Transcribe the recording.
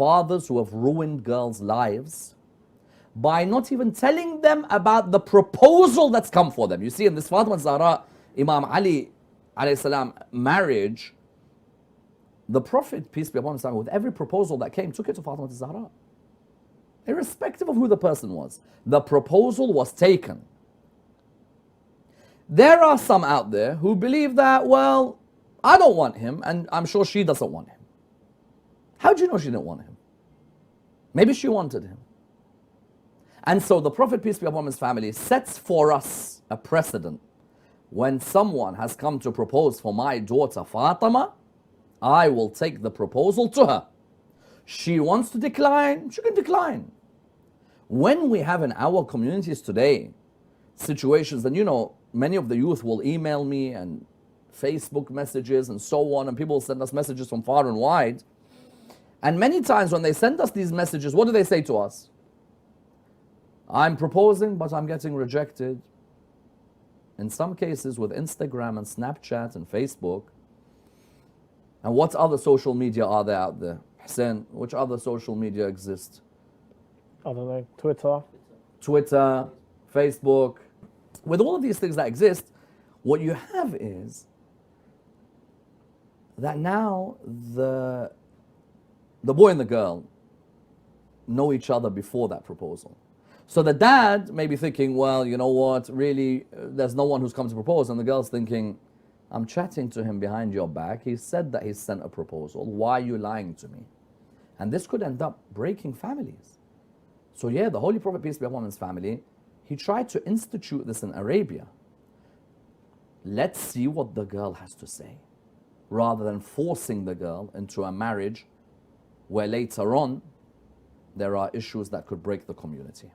fathers who have ruined girls' lives by not even telling them about the proposal that's come for them. You see, in this Fatima Zahra, Imam Ali alayhi salam marriage, the Prophet, peace be upon him, with every proposal that came, took it to Fatima Zahra. Irrespective of who the person was, the proposal was taken. There are some out there who believe that, well, I don't want him, and I'm sure she doesn't want him. How do you know she didn't want him? Maybe she wanted him. And so the Prophet, peace be upon his family, sets for us a precedent. When someone has come to propose for my daughter Fatima, I will take the proposal to her. She wants to decline, she can decline. When we have in our communities today situations, and you know, many of the youth will email me and Facebook messages and so on, and people send us messages from far and wide. And many times when they send us these messages, what do they say to us? I'm proposing, but I'm getting rejected. In some cases with Instagram and Snapchat and Facebook. And what other social media are there out there? Hussein, which other social media exist? I don't know, Twitter, Facebook. With all of these things that exist, what you have is that now the boy and the girl know each other before that proposal. So the dad may be thinking, well, you know what, really, there's no one who's come to propose. And the girl's thinking, I'm chatting to him behind your back. He said that he sent a proposal. Why are you lying to me? And this could end up breaking families. So yeah, the Holy Prophet, peace be upon his family, he tried to institute this in Arabia. Let's see what the girl has to say, rather than forcing the girl into a marriage where later on there are issues that could break the community.